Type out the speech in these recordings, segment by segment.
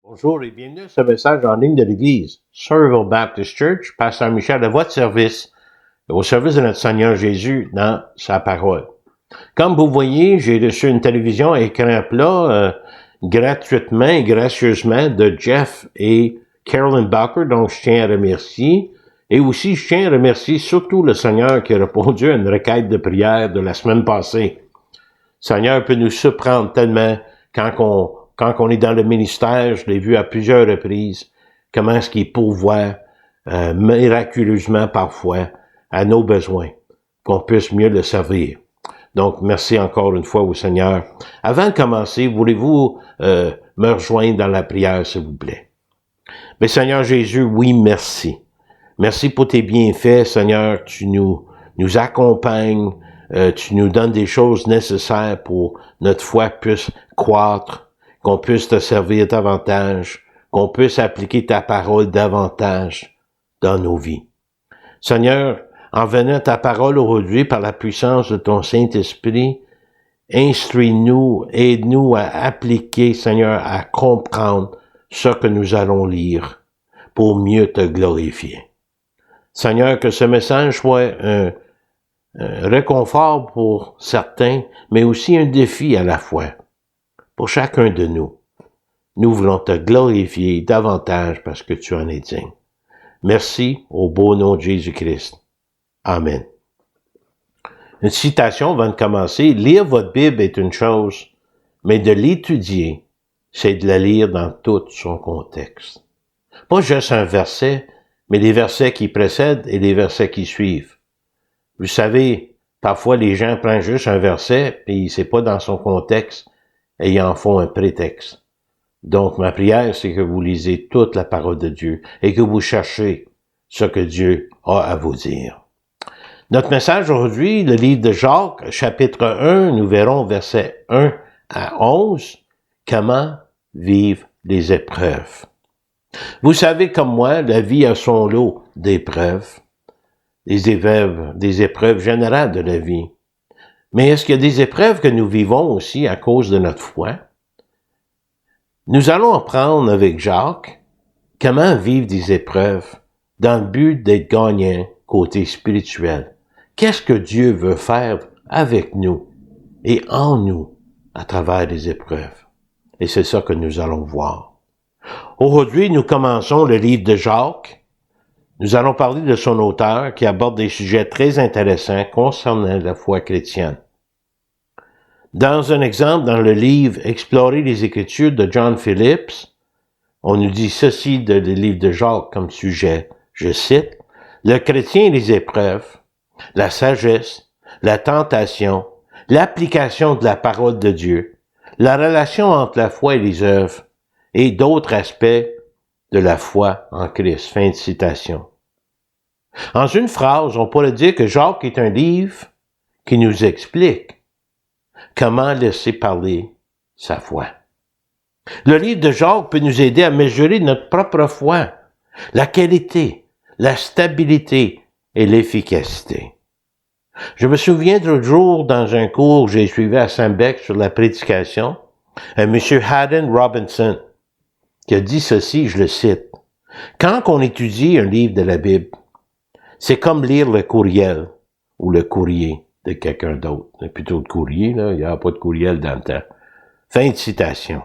Bonjour et bienvenue à ce message en ligne de l'Église Somerville Baptist Church, Pasteur Michel, à votre service, au service de notre Seigneur Jésus dans sa parole. Comme vous voyez, j'ai reçu une télévision à écran plat gratuitement et gracieusement de Jeff et Carolyn Barker, donc je tiens à remercier. Et aussi, je tiens à remercier surtout le Seigneur qui a répondu à une requête de prière de la semaine passée. Le Seigneur peut nous surprendre tellement quand on est dans le ministère, je l'ai vu à plusieurs reprises, comment est-ce qu'il pourvoit miraculeusement parfois à nos besoins, qu'on puisse mieux le servir. Donc, merci encore une fois au Seigneur. Avant de commencer, voulez-vous me rejoindre dans la prière, s'il vous plaît? Mais Seigneur Jésus, oui, merci. Merci pour tes bienfaits, Seigneur. Tu nous accompagnes, tu nous donnes des choses nécessaires pour notre foi puisse croître, qu'on puisse te servir davantage, qu'on puisse appliquer ta parole davantage dans nos vies. Seigneur, en venant à ta parole aujourd'hui par la puissance de ton Saint-Esprit, instruis-nous, aide-nous à appliquer, Seigneur, à comprendre ce que nous allons lire pour mieux te glorifier. Seigneur, que ce message soit un réconfort pour certains, mais aussi un défi à la fois pour chacun de nous. Nous voulons te glorifier davantage parce que tu en es digne. Merci au beau nom de Jésus-Christ. Amen. Une citation avant de commencer. Lire votre Bible est une chose, mais de l'étudier, c'est de la lire dans tout son contexte. Pas juste un verset, mais les versets qui précèdent et les versets qui suivent. Vous savez, parfois les gens prennent juste un verset, puis c'est pas dans son contexte, et ils en font un prétexte. Donc, ma prière, c'est que vous lisez toute la parole de Dieu et que vous cherchez ce que Dieu a à vous dire. Notre message aujourd'hui, le livre de Jacques, chapitre 1, nous verrons versets 1 à 11, comment vivre les épreuves. Vous savez comme moi, la vie a son lot d'épreuves, des épreuves générales de la vie. Mais est-ce qu'il y a des épreuves que nous vivons aussi à cause de notre foi? Nous allons apprendre avec Jacques comment vivre des épreuves dans le but d'être gagnant côté spirituel. Qu'est-ce que Dieu veut faire avec nous et en nous à travers les épreuves? Et c'est ça que nous allons voir. Aujourd'hui, nous commençons le livre de Jacques. Nous allons parler de son auteur qui aborde des sujets très intéressants concernant la foi chrétienne. Dans un exemple, dans le livre « Explorer les Écritures » de John Phillips, on nous dit ceci de le livre de Jacques comme sujet, je cite, « Le chrétien et les épreuves, la sagesse, la tentation, l'application de la parole de Dieu, la relation entre la foi et les œuvres, et d'autres aspects de la foi en Christ. » Fin de citation. En une phrase, on pourrait dire que Jacques est un livre qui nous explique comment laisser parler sa foi. Le livre de Jacques peut nous aider à mesurer notre propre foi, la qualité, la stabilité et l'efficacité. Je me souviens de l'autre jour, dans un cours que j'ai suivi à Saint-Bec sur la prédication, M. Haddon Robinson, qui a dit ceci, je le cite, « Quand on étudie un livre de la Bible, c'est comme lire le courriel ou le courrier de quelqu'un d'autre. » C'est plutôt le courrier, là, il n'y a pas de courriel dans le temps. Fin de citation.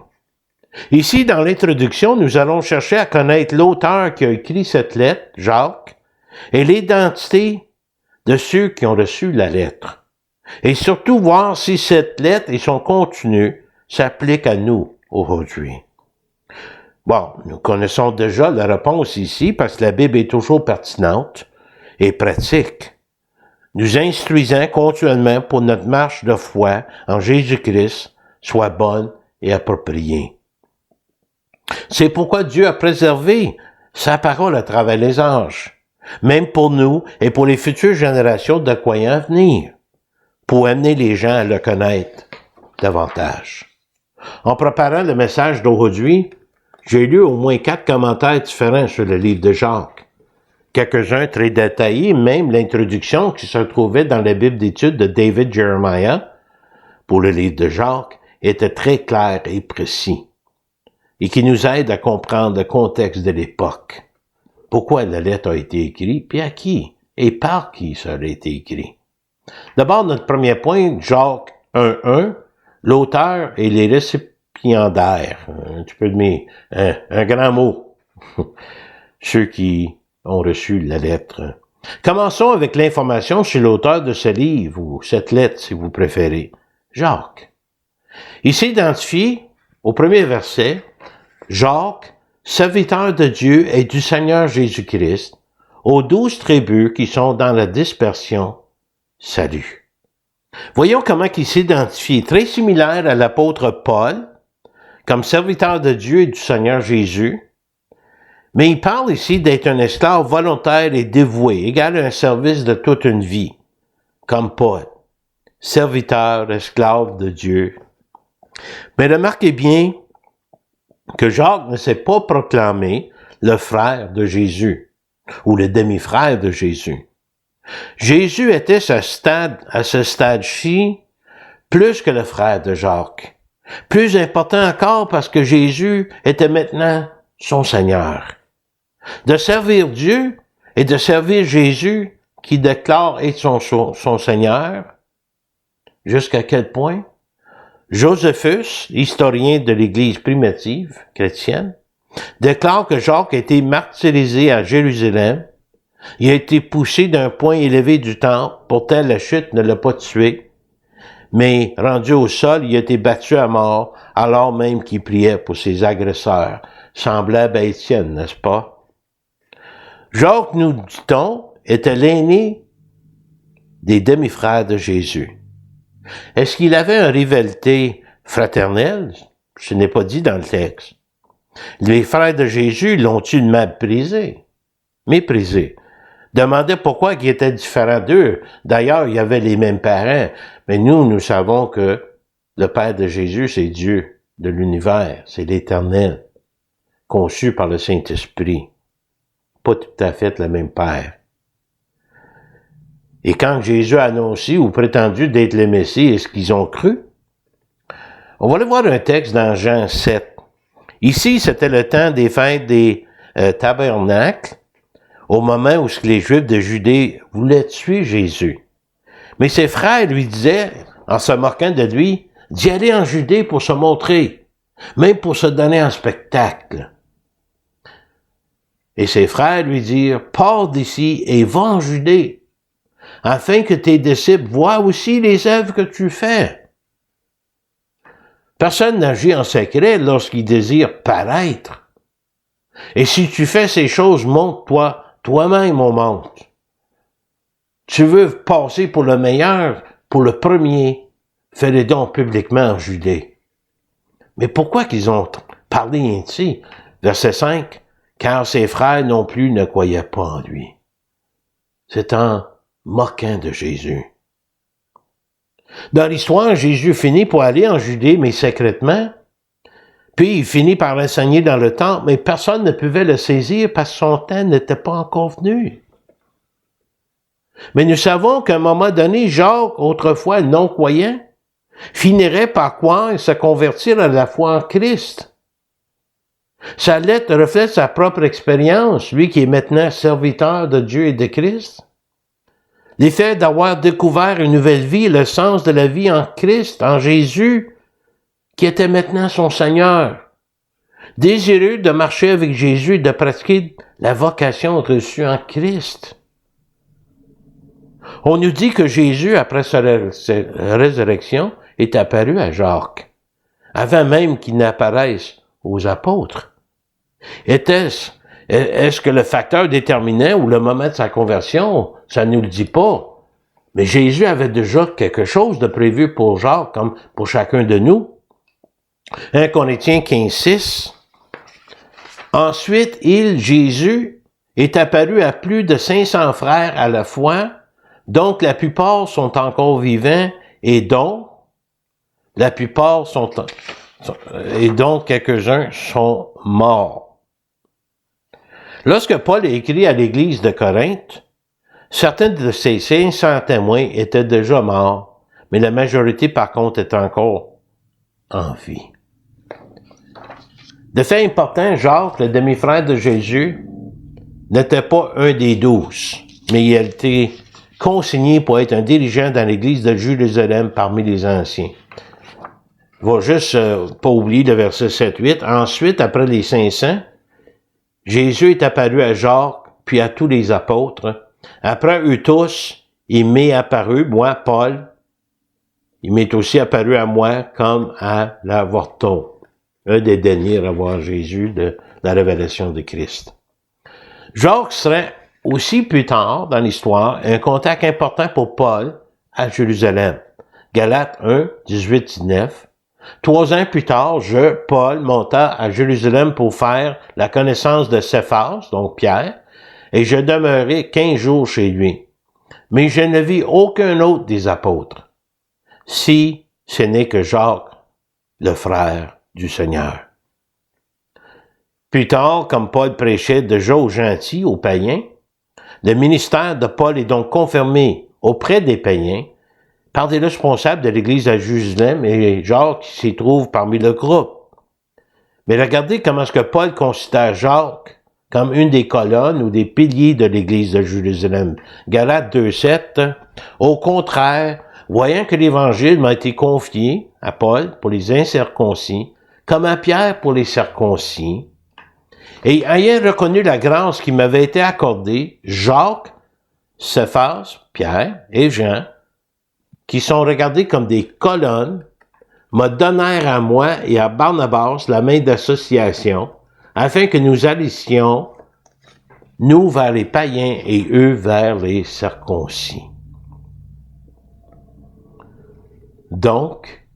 Ici, dans l'introduction, nous allons chercher à connaître l'auteur qui a écrit cette lettre, Jacques, et l'identité de ceux qui ont reçu la lettre. Et surtout voir si cette lettre et son contenu s'appliquent à nous aujourd'hui. Bon, nous connaissons déjà la réponse ici parce que la Bible est toujours pertinente et pratique, nous instruisant continuellement pour notre marche de foi en Jésus-Christ soit bonne et appropriée. C'est pourquoi Dieu a préservé sa parole à travers les âges, même pour nous et pour les futures générations de croyants à venir, pour amener les gens à le connaître davantage. En préparant le message d'aujourd'hui, j'ai lu au moins 4 commentaires différents sur le livre de Jacques. Quelques-uns très détaillés, même l'introduction qui se trouvait dans la Bible d'études de David Jeremiah pour le livre de Jacques était très claire et précis. et qui nous aide à comprendre le contexte de l'époque. Pourquoi la lettre a été écrite, puis à qui, et par qui ça a été écrit. D'abord, notre premier point, Jacques 1.1, l'auteur et les récipiendaires. Un petit peu un grand mot. Ceux qui ont reçu la lettre. Commençons avec l'information sur l'auteur de ce livre, ou cette lettre, si vous préférez. Jacques. Il s'identifie au premier verset, Jacques, serviteur de Dieu et du Seigneur Jésus-Christ, aux 12 tribus qui sont dans la dispersion, salut. Voyons comment il s'identifie, très similaire à l'apôtre Paul, comme serviteur de Dieu et du Seigneur Jésus, mais il parle ici d'être un esclave volontaire et dévoué, égal à un service de toute une vie, comme Paul, serviteur, esclave de Dieu. Mais remarquez bien que Jacques ne s'est pas proclamé le frère de Jésus, ou le demi-frère de Jésus. Jésus était à ce stade-ci plus que le frère de Jacques. Plus important encore parce que Jésus était maintenant son Seigneur. De servir Dieu et de servir Jésus qui déclare être son Seigneur, jusqu'à quel point? Joséphus, historien de l'Église primitive chrétienne, déclare que Jacques a été martyrisé à Jérusalem. Il a été poussé d'un point élevé du temple, pourtant la chute ne l'a pas tué, mais rendu au sol, il a été battu à mort, alors même qu'il priait pour ses agresseurs, semblable à Étienne, n'est-ce pas? Jacques, nous dit-on, était l'aîné des demi-frères de Jésus. Est-ce qu'il avait une rivalité fraternelle? Ce n'est pas dit dans le texte. Les frères de Jésus l'ont-ils méprisé? Demandaient pourquoi il était différent d'eux. D'ailleurs, il y avait les mêmes parents. Mais nous savons que le Père de Jésus, c'est Dieu de l'univers. C'est l'Éternel, conçu par le Saint-Esprit. Pas tout à fait le même Père. Et quand Jésus a annoncé ou prétendu d'être le Messie, est-ce qu'ils ont cru? On va aller voir un texte dans Jean 7. Ici, c'était le temps des fêtes des tabernacles, au moment où les Juifs de Judée voulaient tuer Jésus. Mais ses frères lui disaient, en se moquant de lui, d'y aller en Judée pour se montrer, même pour se donner un spectacle. Et ses frères lui dirent, pars d'ici et va en Judée, afin que tes disciples voient aussi les œuvres que tu fais. Personne n'agit en secret lorsqu'il désire paraître. Et si tu fais ces choses, montre-toi toi-même au monde. Tu veux passer pour le meilleur, pour le premier, fais-le donc publiquement en Judée. Mais pourquoi qu'ils ont parlé ainsi? Verset 5, car ses frères non plus ne croyaient pas en lui. C'est en moquant de Jésus. Dans l'histoire, Jésus finit pour aller en Judée, mais secrètement, puis il finit par l'enseigner dans le temple, mais personne ne pouvait le saisir parce que son temps n'était pas encore venu. Mais nous savons qu'à un moment donné, Jacques, autrefois non-croyant, finirait par croire et se convertir à la foi en Christ. Sa lettre reflète sa propre expérience, lui qui est maintenant serviteur de Dieu et de Christ. L'effet d'avoir découvert une nouvelle vie, le sens de la vie en Christ, en Jésus, qui était maintenant son Seigneur. Désireux de marcher avec Jésus et de pratiquer la vocation reçue en Christ. On nous dit que Jésus, après sa résurrection, est apparu à Jacques, avant même qu'il n'apparaisse aux apôtres. Est-ce que le facteur déterminant ou le moment de sa conversion, ça ne nous le dit pas. Mais Jésus avait déjà quelque chose de prévu pour Jacques, comme pour chacun de nous. 1 Corinthiens 15:6. Ensuite, Jésus, est apparu à plus de 500 frères à la fois, dont la plupart sont encore vivants, et dont quelques-uns sont morts. Lorsque Paul a écrit à l'église de Corinthe, certains de ces 500 témoins étaient déjà morts, mais la majorité, par contre, est encore en vie. De fait important, Jacques, le demi-frère de Jésus, n'était pas un des 12, mais il a été consigné pour être un dirigeant dans l'église de Jérusalem parmi les anciens. Il va juste pas oublier le verset 7-8. Ensuite, après les 500, Jésus est apparu à Jacques, puis à tous les apôtres. Après eux tous, il m'est apparu, moi, Paul. Il m'est aussi apparu à moi comme à l'avorton, un des derniers à voir Jésus de la révélation de Christ. Jacques serait aussi plus tard dans l'histoire un contact important pour Paul à Jérusalem. Galates 1, 18-19. 3 ans plus tard, Paul, monta à Jérusalem pour faire la connaissance de Céphas, donc Pierre, et je demeurai 15 jours chez lui. Mais je ne vis aucun autre des apôtres, si ce n'est que Jacques, le frère du Seigneur. Plus tard, comme Paul prêchait déjà aux gentils, aux païens, le ministère de Paul est donc confirmé auprès des païens par des responsables de l'Église à Jérusalem et Jacques qui s'y trouve parmi le groupe. Mais regardez comment est-ce que Paul considère Jacques comme une des colonnes ou des piliers de l'Église de Jérusalem. Galates 2,7. Au contraire, voyant que l'Évangile m'a été confié à Paul pour les incirconcis, comme à Pierre pour les circoncis, et ayant reconnu la grâce qui m'avait été accordée, Jacques, Céphas, Pierre et Jean, qui sont regardés comme des colonnes, me donnèrent à moi et à Barnabas la main d'association, afin que nous allissions, nous vers les païens et eux vers les circoncis. Donc,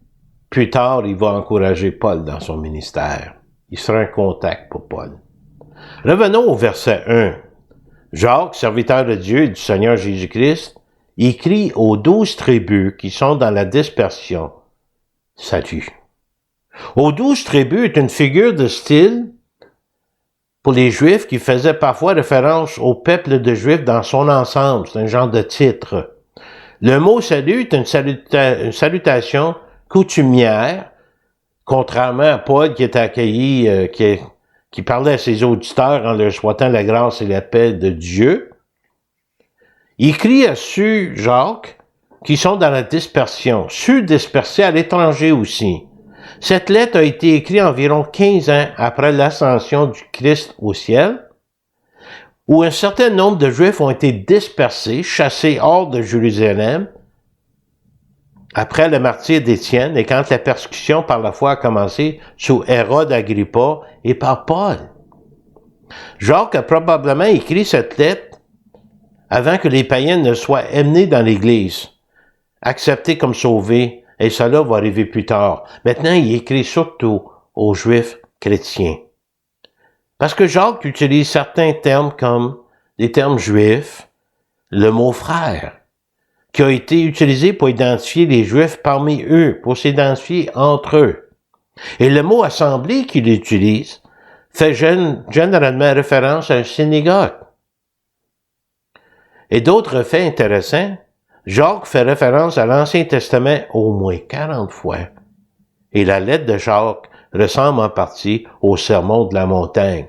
plus tard, il va encourager Paul dans son ministère. Il sera un contact pour Paul. Revenons au verset 1. Jacques, serviteur de Dieu et du Seigneur Jésus-Christ, écrit aux 12 tribus qui sont dans la dispersion. Salut. Aux 12 tribus est une figure de style pour les Juifs qui faisait parfois référence au peuple de Juifs dans son ensemble. C'est un genre de titre. Le mot salut est une salutation coutumière, contrairement à Paul qui est accueilli, qui parlait à ses auditeurs en leur souhaitant la grâce et la paix de Dieu. Il écrit à ceux, Jacques, qui sont dans la dispersion, ceux dispersés à l'étranger aussi. Cette lettre a été écrite environ 15 ans après l'ascension du Christ au ciel, où un certain nombre de Juifs ont été dispersés, chassés hors de Jérusalem, après le martyre d'Étienne et quand la persécution par la foi a commencé sous Hérode Agrippa et par Paul. Jacques a probablement écrit cette lettre avant que les païens ne soient amenés dans l'Église, acceptés comme sauvés, et cela va arriver plus tard. Maintenant, il écrit surtout aux Juifs chrétiens. Parce que Jacques utilise certains termes comme des termes juifs, le mot frère, qui a été utilisé pour identifier les Juifs parmi eux, pour s'identifier entre eux. Et le mot assemblée qu'il utilise fait généralement référence à une synagogue. Et d'autres faits intéressants, Jacques fait référence à l'Ancien Testament au moins 40 fois. Et la lettre de Jacques ressemble en partie au sermon de la montagne.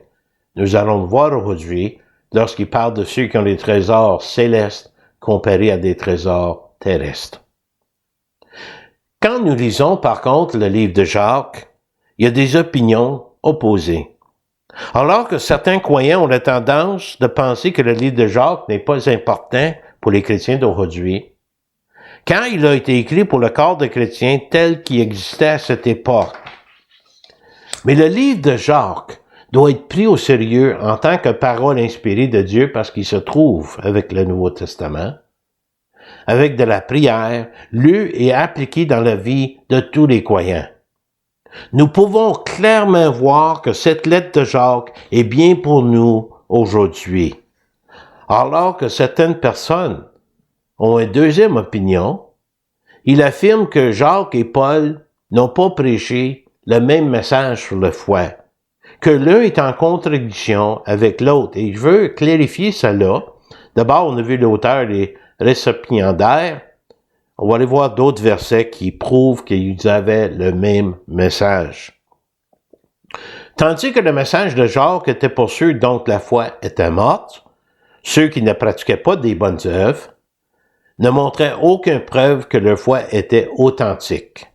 Nous allons le voir aujourd'hui lorsqu'il parle de ceux qui ont des trésors célestes comparés à des trésors terrestres. Quand nous lisons par contre le livre de Jacques, il y a des opinions opposées. Alors que certains croyants ont la tendance de penser que le livre de Jacques n'est pas important pour les chrétiens d'aujourd'hui, quand il a été écrit pour le corps de chrétiens tel qu'il existait à cette époque. Mais le livre de Jacques doit être pris au sérieux en tant que parole inspirée de Dieu parce qu'il se trouve avec le Nouveau Testament, avec de la prière, lue et appliquée dans la vie de tous les croyants. Nous pouvons clairement voir que cette lettre de Jacques est bien pour nous aujourd'hui. Alors que certaines personnes ont une deuxième opinion, il affirme que Jacques et Paul n'ont pas prêché le même message sur la foi, que l'un est en contradiction avec l'autre. Et je veux clarifier cela. D'abord, on a vu l'auteur, les récipiendaires. On va aller voir d'autres versets qui prouvent qu'ils avaient le même message. Tandis que le message de Jacques était pour ceux dont la foi était morte, ceux qui ne pratiquaient pas des bonnes œuvres, ne montrait aucune preuve que leur foi était authentique.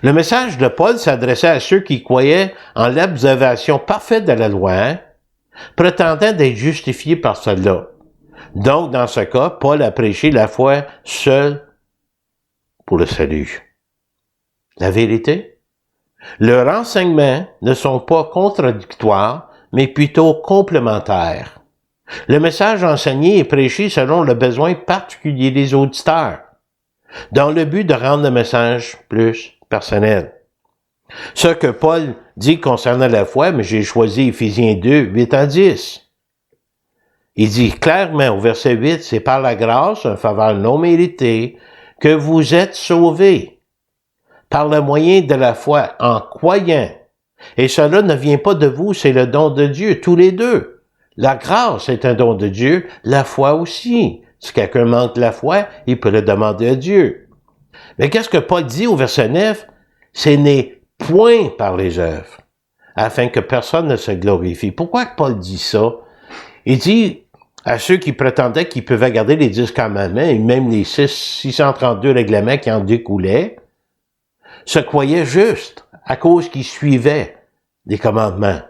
Le message de Paul s'adressait à ceux qui croyaient en l'observation parfaite de la loi, prétendant d'être justifiés par cela. Donc, dans ce cas, Paul a prêché la foi seule pour le salut. La vérité? Leurs enseignements ne sont pas contradictoires, mais plutôt complémentaires. Le message enseigné est prêché selon le besoin particulier des auditeurs, dans le but de rendre le message plus personnel. Ce que Paul dit concernant la foi, mais j'ai choisi Éphésiens 2, 8 à 10. Il dit clairement au verset 8, c'est par la grâce, un faveur non méritée, que vous êtes sauvés, par le moyen de la foi, en croyant. Et cela ne vient pas de vous, c'est le don de Dieu, tous les deux. La grâce est un don de Dieu, la foi aussi. Si quelqu'un manque la foi, il peut le demander à Dieu. Mais qu'est-ce que Paul dit au verset 9? Ce n'est point par les œuvres, afin que personne ne se glorifie. Pourquoi Paul dit ça? Il dit à ceux qui prétendaient qu'ils pouvaient garder les 10 commandements et même les 632 règlements qui en découlaient, se croyaient justes à cause qu'ils suivaient les commandements,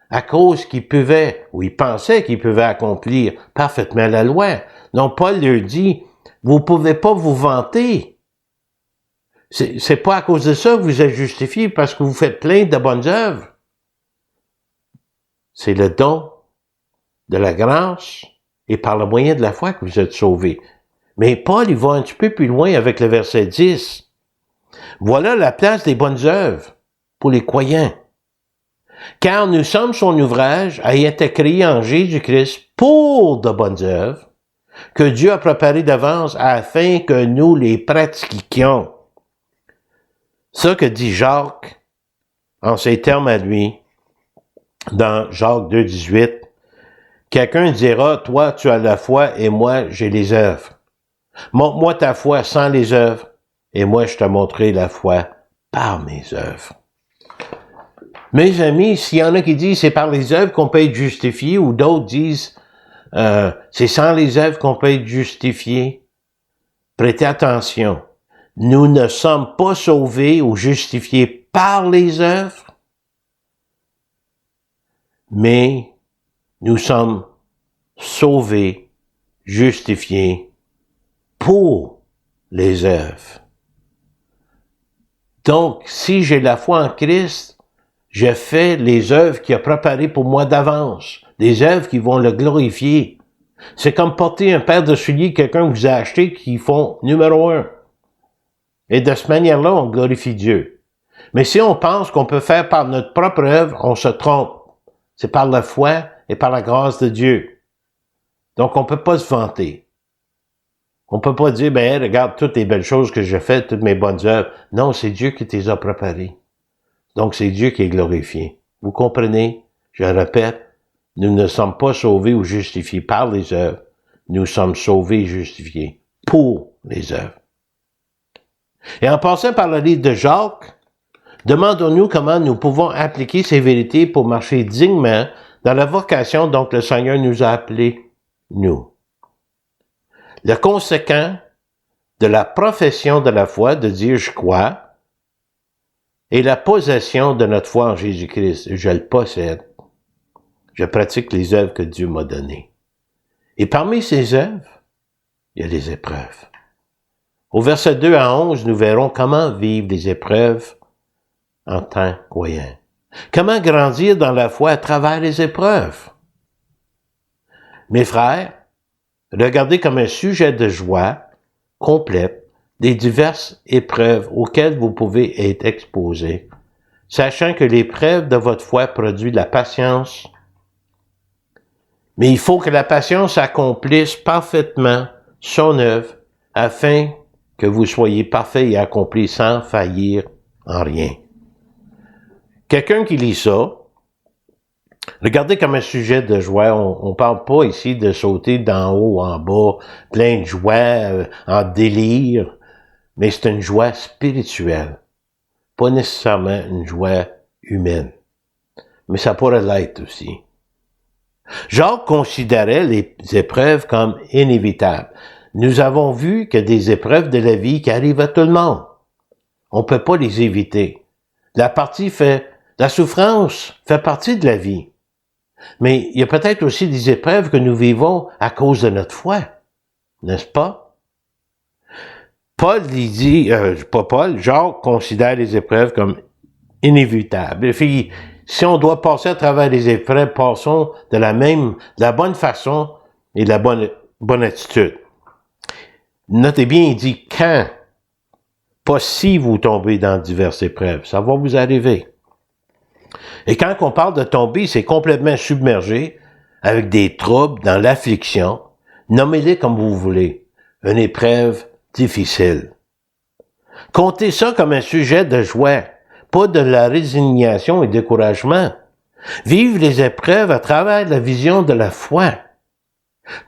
à cause qu'ils pouvaient, ou ils pensaient qu'ils pouvaient accomplir parfaitement la loi. Donc Paul leur dit, vous ne pouvez pas vous vanter. C'est pas à cause de ça que vous êtes justifiés parce que vous faites plein de bonnes œuvres. C'est le don de la grâce et par le moyen de la foi que vous êtes sauvés. Mais Paul, il va un petit peu plus loin avec le verset 10. Voilà la place des bonnes œuvres pour les croyants. Car nous sommes son ouvrage ayant été créé en Jésus-Christ pour de bonnes œuvres que Dieu a préparées d'avance afin que nous les pratiquions. Ça que dit Jacques, en ces termes à lui, dans Jacques 2, 18, quelqu'un dira, toi tu as la foi et moi j'ai les œuvres. Montre-moi ta foi sans les œuvres et moi je te montrerai la foi par mes œuvres. Mes amis, s'il y en a qui disent c'est par les œuvres qu'on peut être justifié ou d'autres disent c'est sans les œuvres qu'on peut être justifié, prêtez attention. Nous ne sommes pas sauvés ou justifiés par les œuvres, mais nous sommes sauvés, justifiés pour les œuvres. Donc, si j'ai la foi en Christ, je fais les œuvres qu'il a préparées pour moi d'avance, des œuvres qui vont le glorifier. C'est comme porter un paire de souliers que quelqu'un vous a acheté qui font numéro 1. Et de cette manière-là, on glorifie Dieu. Mais si on pense qu'on peut faire par notre propre œuvre, on se trompe. C'est par la foi et par la grâce de Dieu. Donc, on peut pas se vanter. On peut pas dire, ben, regarde toutes les belles choses que j'ai faites, toutes mes bonnes œuvres. Non, c'est Dieu qui les a préparées. Donc, c'est Dieu qui est glorifié. Vous comprenez? Je répète, nous ne sommes pas sauvés ou justifiés par les œuvres. Nous sommes sauvés et justifiés pour les œuvres. Et en passant par le livre de Jacques, demandons-nous comment nous pouvons appliquer ces vérités pour marcher dignement dans la vocation dont le Seigneur nous a appelés, nous. Le conséquent de la profession de la foi, de dire « je crois », et la possession de notre foi en Jésus-Christ, je le possède. Je pratique les œuvres que Dieu m'a données. Et parmi ces œuvres, il y a les épreuves. Au verset 2 à 11, nous verrons comment vivre les épreuves en tant que croyant. Comment grandir dans la foi à travers les épreuves. Mes frères, regardez comme un sujet de joie complète des diverses épreuves auxquelles vous pouvez être exposés, sachant que l'épreuve de votre foi produit de la patience. Mais il faut que la patience accomplisse parfaitement son œuvre afin que vous soyez parfaits et accomplis sans faillir en rien. Quelqu'un qui lit ça, regardez comme un sujet de joie. On parle pas ici de sauter d'en haut en bas, plein de joie, en délire, mais c'est une joie spirituelle, pas nécessairement une joie humaine. mais ça pourrait l'être aussi. Jacques considérait les épreuves comme inévitables. Nous avons vu que des épreuves de la vie qui arrivent à tout le monde. On ne peut pas les éviter. La souffrance fait partie de la vie. Mais il y a peut-être aussi des épreuves que nous vivons à cause de notre foi. N'est-ce pas? Jacques considère les épreuves comme inévitables. Et puis, si on doit passer à travers les épreuves, passons de la bonne façon et de la bonne attitude. Notez bien, il dit quand, pas si vous tombez dans diverses épreuves. Ça va vous arriver. Et quand on parle de tomber, c'est complètement submergé avec des troubles dans l'affliction. Nommez-les comme vous voulez. Une épreuve difficile. Comptez ça comme un sujet de joie, pas de la résignation et découragement. Vive les épreuves à travers la vision de la foi.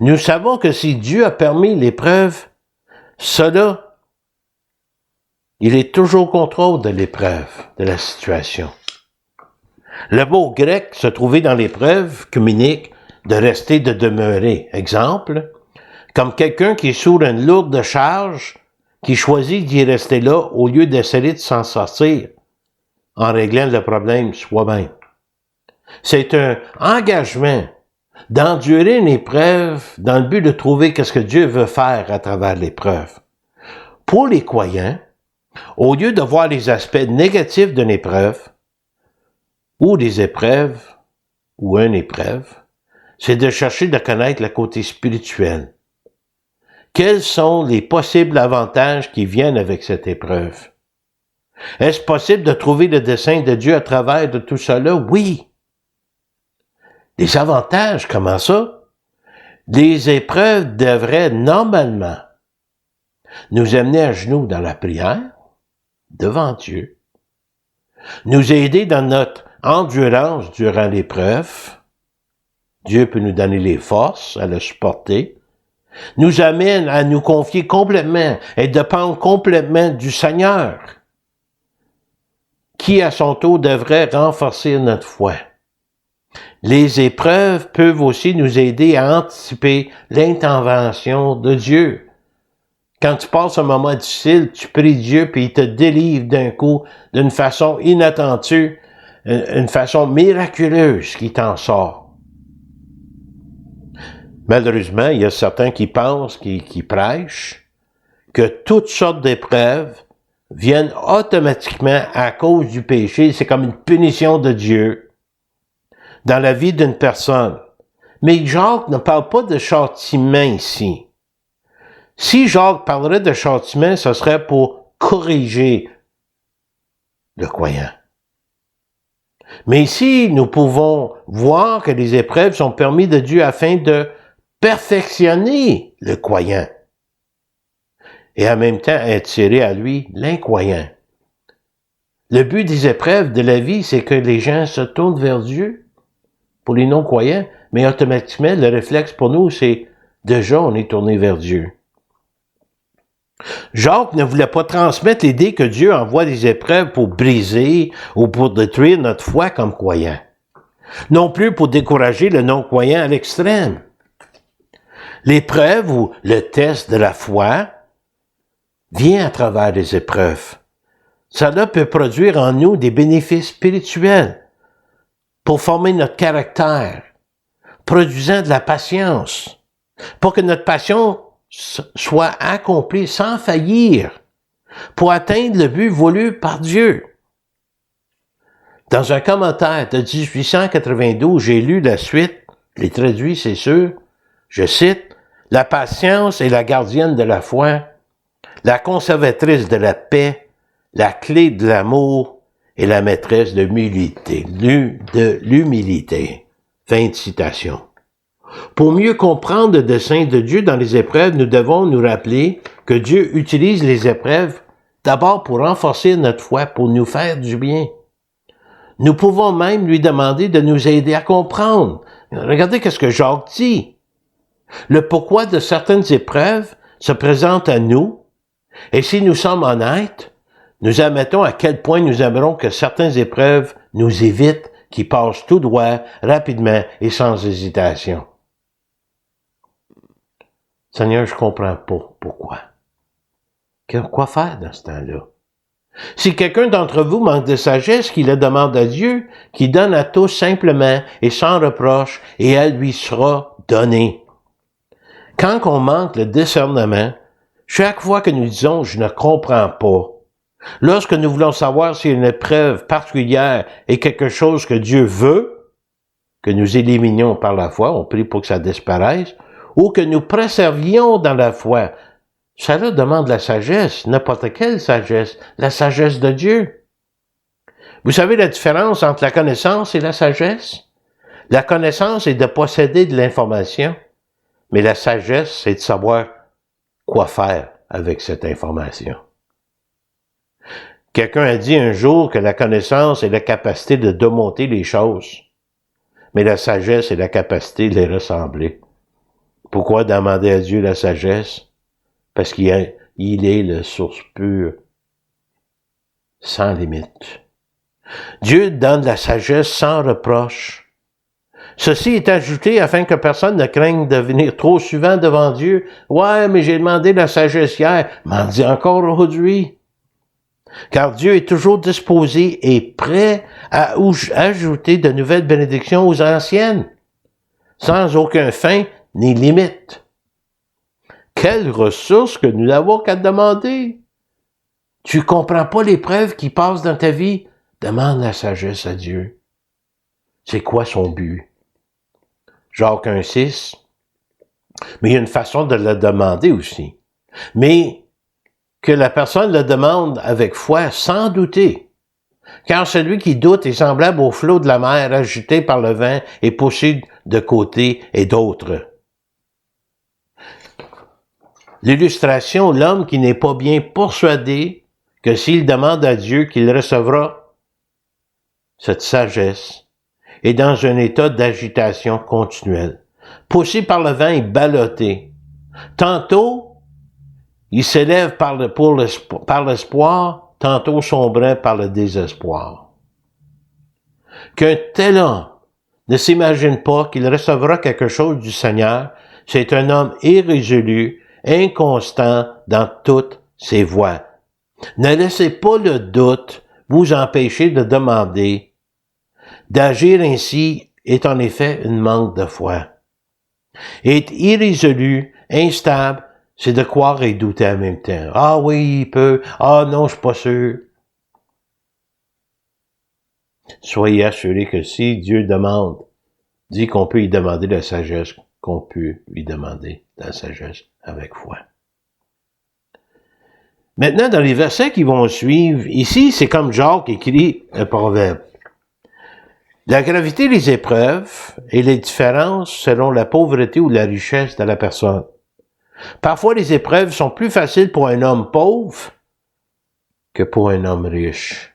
Nous savons que si Dieu a permis l'épreuve, cela, il est toujours au contrôle de l'épreuve, de la situation. Le mot grec se trouvait dans l'épreuve communique de rester, de demeurer. Exemple, comme quelqu'un qui est sous une lourde charge, qui choisit d'y rester là au lieu d'essayer de s'en sortir en réglant le problème soi-même. C'est un engagement d'endurer une épreuve dans le but de trouver ce que Dieu veut faire à travers l'épreuve. Pour les croyants, au lieu de voir les aspects négatifs d'une épreuve, ou des épreuves, ou une épreuve, c'est de chercher de connaître le côté spirituel. Quels sont les possibles avantages qui viennent avec cette épreuve? Est-ce possible de trouver le dessein de Dieu à travers de tout cela? Oui. Les avantages, comment ça? Les épreuves devraient normalement nous amener à genoux dans la prière, devant Dieu, nous aider dans notre endurance durant l'épreuve. Dieu peut nous donner les forces à le supporter, nous amène à nous confier complètement et dépendre complètement du Seigneur, qui à son tour devrait renforcer notre foi. Les épreuves peuvent aussi nous aider à anticiper l'intervention de Dieu. Quand tu passes un moment difficile, tu pries Dieu puis il te délivre d'un coup, d'une façon inattendue, une façon miraculeuse qui t'en sort. Malheureusement, il y a certains qui pensent, qui prêchent, que toutes sortes d'épreuves viennent automatiquement à cause du péché. C'est comme une punition de Dieu dans la vie d'une personne. Mais Jacques ne parle pas de châtiment ici. Si Jacques parlerait de châtiment, ce serait pour corriger le croyant. Mais ici, nous pouvons voir que les épreuves sont permises de Dieu afin de perfectionner le croyant et en même temps attirer à lui l'incroyant. Le but des épreuves de la vie, c'est que les gens se tournent vers Dieu pour les non-croyants, mais automatiquement, le réflexe pour nous, c'est déjà on est tourné vers Dieu. Jacques ne voulait pas transmettre l'idée que Dieu envoie des épreuves pour briser ou pour détruire notre foi comme croyant. Non plus pour décourager le non-croyant à l'extrême. L'épreuve ou le test de la foi vient à travers les épreuves. Cela peut produire en nous des bénéfices spirituels pour former notre caractère, produisant de la patience, pour que notre passion soit accomplie sans faillir, pour atteindre le but voulu par Dieu. Dans un commentaire de 1892, j'ai lu la suite, je l'ai traduit, c'est sûr, je cite, « La patience est la gardienne de la foi, la conservatrice de la paix, la clé de l'amour et la maîtresse de l'humilité. » Fin de citation. Pour mieux comprendre le dessein de Dieu dans les épreuves, nous devons nous rappeler que Dieu utilise les épreuves d'abord pour renforcer notre foi, pour nous faire du bien. Nous pouvons même lui demander de nous aider à comprendre. Regardez ce que Jacques dit. Le pourquoi de certaines épreuves se présente à nous, et si nous sommes honnêtes, nous admettons à quel point nous aimerons que certaines épreuves nous évitent, qui passe tout droit, rapidement et sans hésitation. Seigneur, je comprends pas pourquoi. Quoi faire dans ce temps-là? Si quelqu'un d'entre vous manque de sagesse, qu'il la demande à Dieu, qui donne à tous simplement et sans reproche, et elle lui sera donnée. Quand on manque le discernement, chaque fois que nous disons « je ne comprends pas », lorsque nous voulons savoir si une épreuve particulière est quelque chose que Dieu veut, que nous éliminions par la foi, on prie pour que ça disparaisse, ou que nous préservions dans la foi, ça là demande la sagesse, n'importe quelle sagesse, la sagesse de Dieu. Vous savez la différence entre la connaissance et la sagesse? La connaissance est de posséder de l'information, mais la sagesse, c'est de savoir quoi faire avec cette information. Quelqu'un a dit un jour que la connaissance est la capacité de démonter les choses, mais la sagesse est la capacité de les ressembler. Pourquoi demander à Dieu la sagesse? Parce qu'il est la source pure, sans limite. Dieu donne la sagesse sans reproche. Ceci est ajouté afin que personne ne craigne de venir trop souvent devant Dieu. Ouais, mais j'ai demandé la sagesse hier. M'en dis encore aujourd'hui. Car Dieu est toujours disposé et prêt à ajouter de nouvelles bénédictions aux anciennes, sans aucun fin ni limite. Quelle ressource que nous n'avons qu'à demander. Tu comprends pas l'épreuve qui passe dans ta vie? Demande la sagesse à Dieu. C'est quoi son but? Jacques 1,6. Mais il y a une façon de le demander aussi. Mais que la personne le demande avec foi, sans douter. Car celui qui doute est semblable au flot de la mer agité par le vent et poussé de côté et d'autre. L'illustration, l'homme qui n'est pas bien persuadé que s'il demande à Dieu qu'il recevra cette sagesse, est dans un état d'agitation continuelle. Poussé par le vent et ballotté. Tantôt, il s'élève par l'espoir, tantôt sombrant par le désespoir. Qu'un tel homme ne s'imagine pas qu'il recevra quelque chose du Seigneur, c'est un homme irrésolu, inconstant dans toutes ses voies. Ne laissez pas le doute vous empêcher de demander. D'agir ainsi est en effet une manque de foi. Être irrésolu, instable, c'est de croire et douter en même temps. Ah oui, il peut. Ah non, je suis pas sûr. Soyez assurés que si Dieu dit qu'on peut y demander la sagesse, qu'on peut lui demander la sagesse avec foi. Maintenant, dans les versets qui vont suivre, ici, c'est comme Jacques écrit un proverbe. La gravité des épreuves et les différences selon la pauvreté ou la richesse de la personne. Parfois, les épreuves sont plus faciles pour un homme pauvre que pour un homme riche.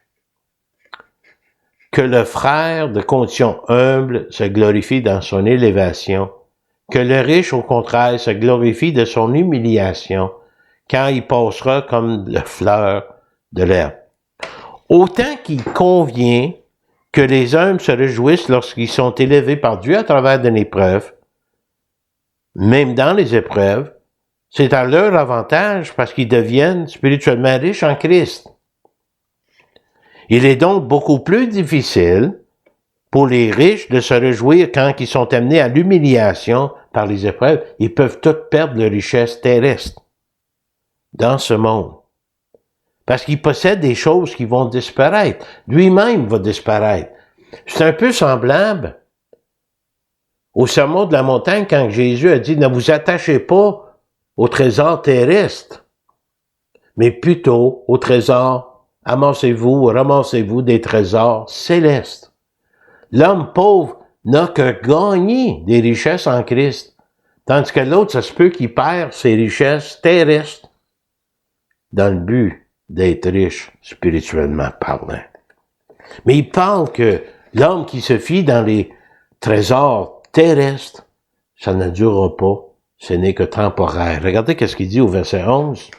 Que le frère de condition humble se glorifie dans son élévation, que le riche, au contraire, se glorifie de son humiliation, quand il passera comme la fleur de l'herbe. Autant qu'il convient que les hommes se réjouissent lorsqu'ils sont élevés par Dieu à travers d'une épreuve, même dans les épreuves, c'est à leur avantage parce qu'ils deviennent spirituellement riches en Christ. Il est donc beaucoup plus difficile pour les riches de se réjouir quand ils sont amenés à l'humiliation par les épreuves. Ils peuvent toutes perdre leur richesse terrestre dans ce monde. Parce qu'il possède des choses qui vont disparaître. Lui-même va disparaître. C'est un peu semblable au sermon de la montagne quand Jésus a dit « Ne vous attachez pas au trésor terrestre, mais plutôt au trésor, ramassez-vous des trésors célestes. » L'homme pauvre n'a que gagné des richesses en Christ, tandis que l'autre, ça se peut qu'il perd ses richesses terrestres dans le but d'être riche spirituellement parlant. Mais il parle que l'homme qui se fie dans les trésors terrestres, ça ne durera pas, ce n'est que temporaire. Regardez ce qu'il dit au verset 11.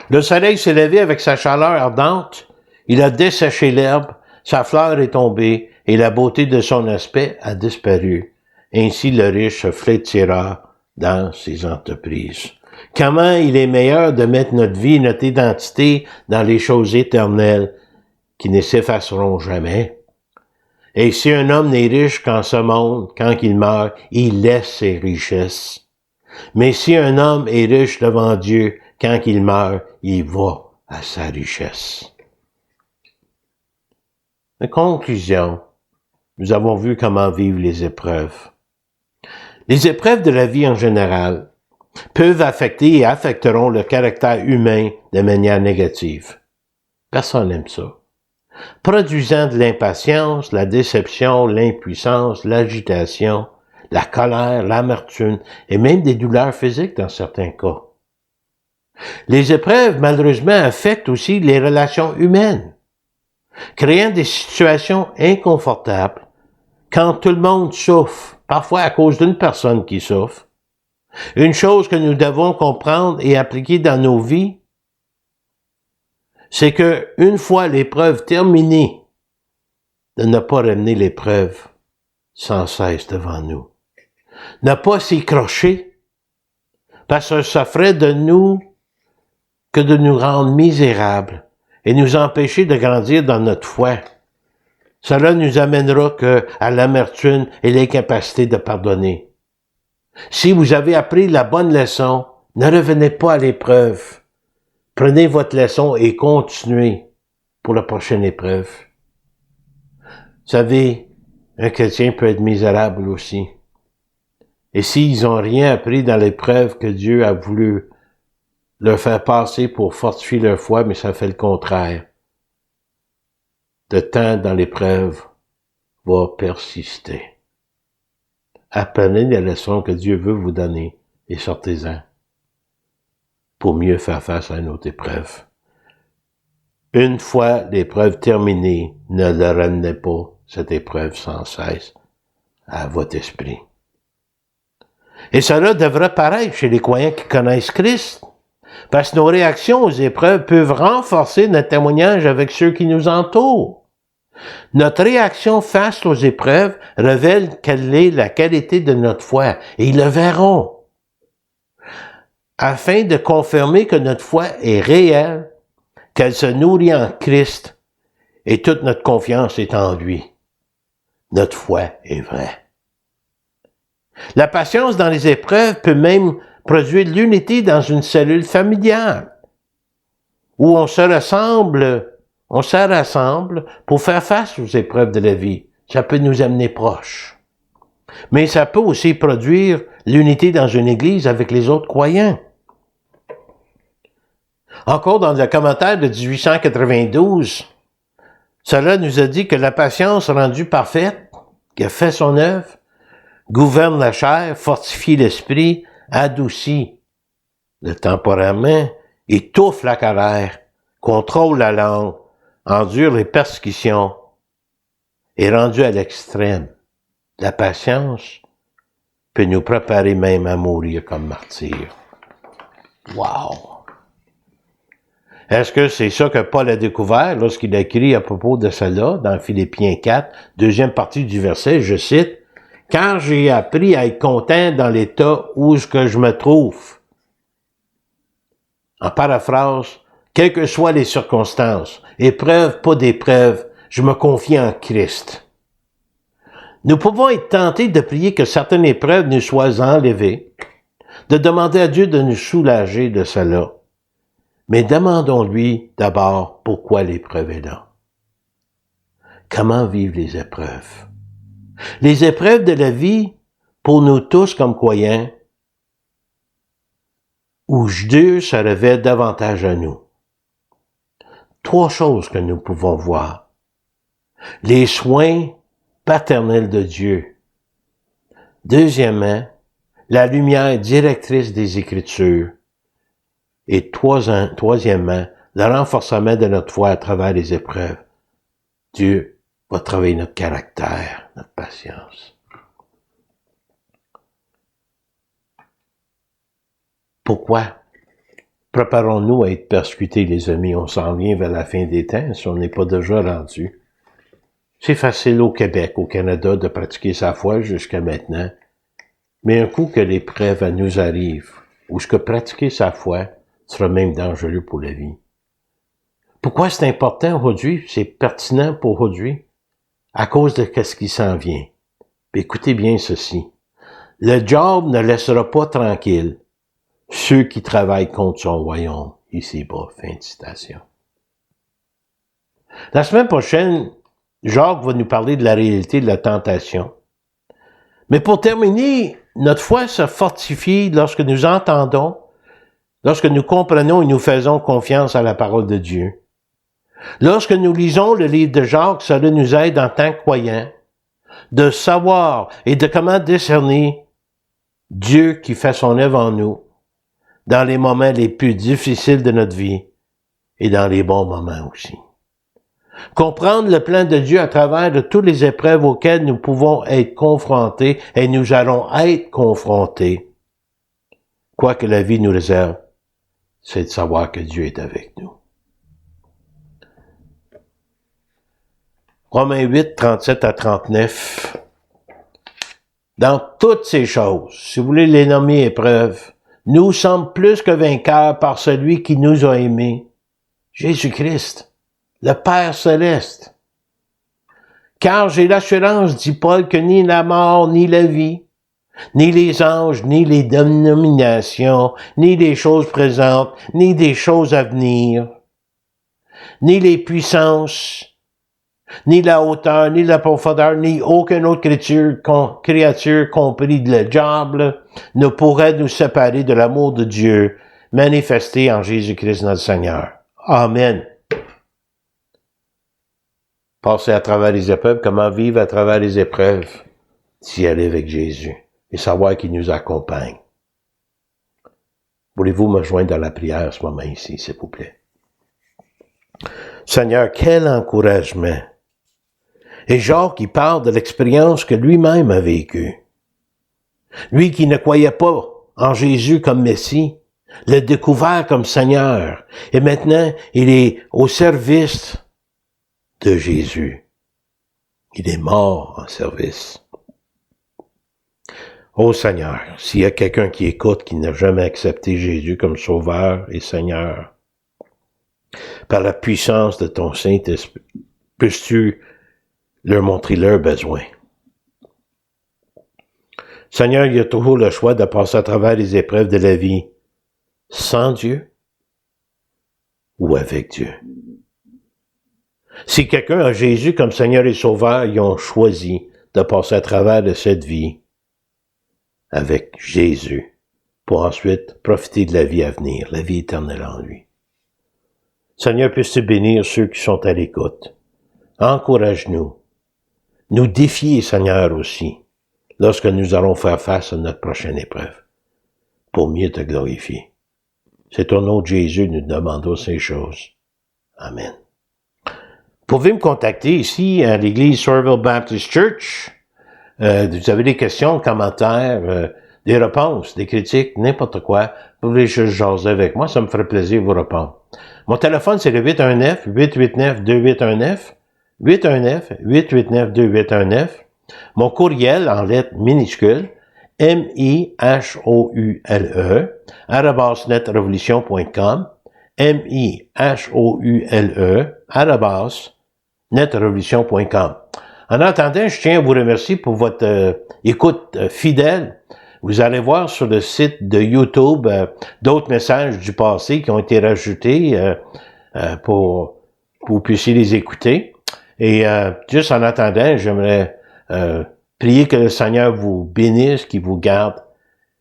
Le soleil s'est levé avec sa chaleur ardente, il a desséché l'herbe, sa fleur est tombée, et la beauté de son aspect a disparu. Ainsi le riche se flétira dans ses entreprises. Comment il est meilleur de mettre notre vie, notre identité dans les choses éternelles qui ne s'effaceront jamais. Et si un homme n'est riche qu'en ce monde, quand il meurt, il laisse ses richesses. Mais si un homme est riche devant Dieu, quand il meurt, il va à sa richesse. En conclusion, nous avons vu comment vivre les épreuves. Les épreuves de la vie en général peuvent affecter et affecteront le caractère humain de manière négative. Personne n'aime ça. Produisant de l'impatience, la déception, l'impuissance, l'agitation, la colère, l'amertume et même des douleurs physiques dans certains cas. Les épreuves, malheureusement, affectent aussi les relations humaines, créant des situations inconfortables quand tout le monde souffre, parfois à cause d'une personne qui souffre. Une chose que nous devons comprendre et appliquer dans nos vies, c'est que une fois l'épreuve terminée, de ne pas ramener l'épreuve sans cesse devant nous. Ne pas s'y crocher, parce que ça ferait de nous que de nous rendre misérables et nous empêcher de grandir dans notre foi. Cela nous amènera à l'amertume et l'incapacité de pardonner. Si vous avez appris la bonne leçon, ne revenez pas à l'épreuve. Prenez votre leçon et continuez pour la prochaine épreuve. Vous savez, un chrétien peut être misérable aussi. Et s'ils n'ont rien appris dans l'épreuve que Dieu a voulu leur faire passer pour fortifier leur foi, mais ça fait le contraire. Le temps dans l'épreuve va persister. Apprenez les leçons que Dieu veut vous donner et sortez-en pour mieux faire face à une autre épreuve. Une fois l'épreuve terminée, ne le ramenez pas, cette épreuve sans cesse, à votre esprit. Et cela devrait paraître chez les croyants qui connaissent Christ, parce que nos réactions aux épreuves peuvent renforcer notre témoignage avec ceux qui nous entourent. Notre réaction face aux épreuves révèle quelle est la qualité de notre foi, et ils le verront. Afin de confirmer que notre foi est réelle, qu'elle se nourrit en Christ, et toute notre confiance est en lui. Notre foi est vraie. La patience dans les épreuves peut même produire l'unité dans une cellule familiale, où on se rassemble pour faire face aux épreuves de la vie. Ça peut nous amener proches. Mais ça peut aussi produire l'unité dans une église avec les autres croyants. Encore dans le commentaire de 1892, cela nous a dit que la patience rendue parfaite, qui a fait son œuvre, gouverne la chair, fortifie l'esprit, adoucit le tempérament, étouffe la colère, contrôle la langue, endure les persécutions, est rendue à l'extrême. La patience peut nous préparer même à mourir comme martyrs. Wow! Est-ce que c'est ça que Paul a découvert lorsqu'il a écrit à propos de cela dans Philippiens 4, deuxième partie du verset, je cite, « Car j'ai appris à être content dans l'état où je me trouve. » En paraphrase, quelles que soient les circonstances, épreuve, pas d'épreuve, je me confie en Christ. Nous pouvons être tentés de prier que certaines épreuves nous soient enlevées, de demander à Dieu de nous soulager de cela. Mais demandons-lui d'abord pourquoi l'épreuve est là. Comment vivre les épreuves? Les épreuves de la vie, pour nous tous comme croyants, où Dieu se révèle davantage à nous. Trois choses que nous pouvons voir. Les soins paternels de Dieu. Deuxièmement, la lumière directrice des Écritures. Et troisièmement, le renforcement de notre foi à travers les épreuves. Dieu va travailler notre caractère, notre patience. Pourquoi? Préparons-nous à être persécutés, les amis. On s'en vient vers la fin des temps, si on n'est pas déjà rendu. C'est facile au Québec, au Canada, de pratiquer sa foi jusqu'à maintenant. Mais un coup que l'épreuve nous arrive, ou ce que pratiquer sa foi sera même dangereux pour la vie. Pourquoi c'est important aujourd'hui? C'est pertinent pour aujourd'hui? À cause de ce qui s'en vient. Puis écoutez bien ceci. Le diable ne laissera pas tranquille ceux qui travaillent contre son royaume. Ici-bas, fin de citation. La semaine prochaine, Jacques va nous parler de la réalité de la tentation. Mais pour terminer, notre foi se fortifie lorsque nous entendons, lorsque nous comprenons et nous faisons confiance à la parole de Dieu. Lorsque nous lisons le livre de Jacques, cela nous aide en tant que croyants de savoir et de comment discerner Dieu qui fait son œuvre en nous dans les moments les plus difficiles de notre vie et dans les bons moments aussi. Comprendre le plan de Dieu à travers de toutes les épreuves auxquelles nous pouvons être confrontés et nous allons être confrontés. Quoi que la vie nous réserve, c'est de savoir que Dieu est avec nous. Romains 8, 37 à 39. Dans toutes ces choses, si vous voulez les nommer épreuves, nous sommes plus que vainqueurs par celui qui nous a aimés, Jésus-Christ, le Père céleste. Car j'ai l'assurance, dit Paul, que ni la mort, ni la vie, ni les anges, ni les dominations, ni les choses présentes, ni des choses à venir, ni les puissances, ni la hauteur, ni la profondeur, ni aucune autre créature compris le diable, ne pourrait nous séparer de l'amour de Dieu manifesté en Jésus-Christ notre Seigneur. Amen. Passer à travers les épreuves, comment vivre à travers les épreuves, d'y aller avec Jésus et savoir qu'il nous accompagne. Voulez-vous me joindre dans la prière à ce moment ici, s'il vous plaît? Seigneur, quel encouragement! Et Jacques, il parle de l'expérience que lui-même a vécue. Lui qui ne croyait pas en Jésus comme Messie, l'a découvert comme Seigneur. Et maintenant, il est au service de Jésus. Il est mort en service. Ô Seigneur, s'il y a quelqu'un qui écoute, qui n'a jamais accepté Jésus comme Sauveur et Seigneur, par la puissance de ton Saint-Esprit, puisses-tu leur montrer leurs besoins. Seigneur, il y a toujours le choix de passer à travers les épreuves de la vie sans Dieu ou avec Dieu. Si quelqu'un a Jésus comme Seigneur et Sauveur, ils ont choisi de passer à travers de cette vie avec Jésus pour ensuite profiter de la vie à venir, la vie éternelle en lui. Seigneur, puisses-tu bénir ceux qui sont à l'écoute. Encourage-nous. Nous défier, Seigneur, aussi, lorsque nous allons faire face à notre prochaine épreuve, pour mieux te glorifier. C'est au nom de Jésus, nous demandons ces choses. Amen. Vous pouvez me contacter ici à l'église Somerville Baptist Church. Vous avez des questions, commentaires, des réponses, des critiques, n'importe quoi. Vous voulez juste jaser avec moi, ça me ferait plaisir de vous répondre. Mon téléphone, c'est le 819-889-2819. 819-889-2819. Mon courriel en lettres minuscules, MIHOULE, @netrevolution.com, MIHOULE, @netrevolution.com. En attendant, je tiens à vous remercier pour votre écoute fidèle. Vous allez voir sur le site de YouTube d'autres messages du passé qui ont été rajoutés pour que vous puissiez les écouter. Et juste en attendant, j'aimerais prier que le Seigneur vous bénisse, qu'il vous garde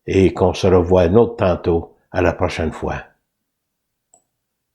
et qu'on se revoie un autre tantôt à la prochaine fois.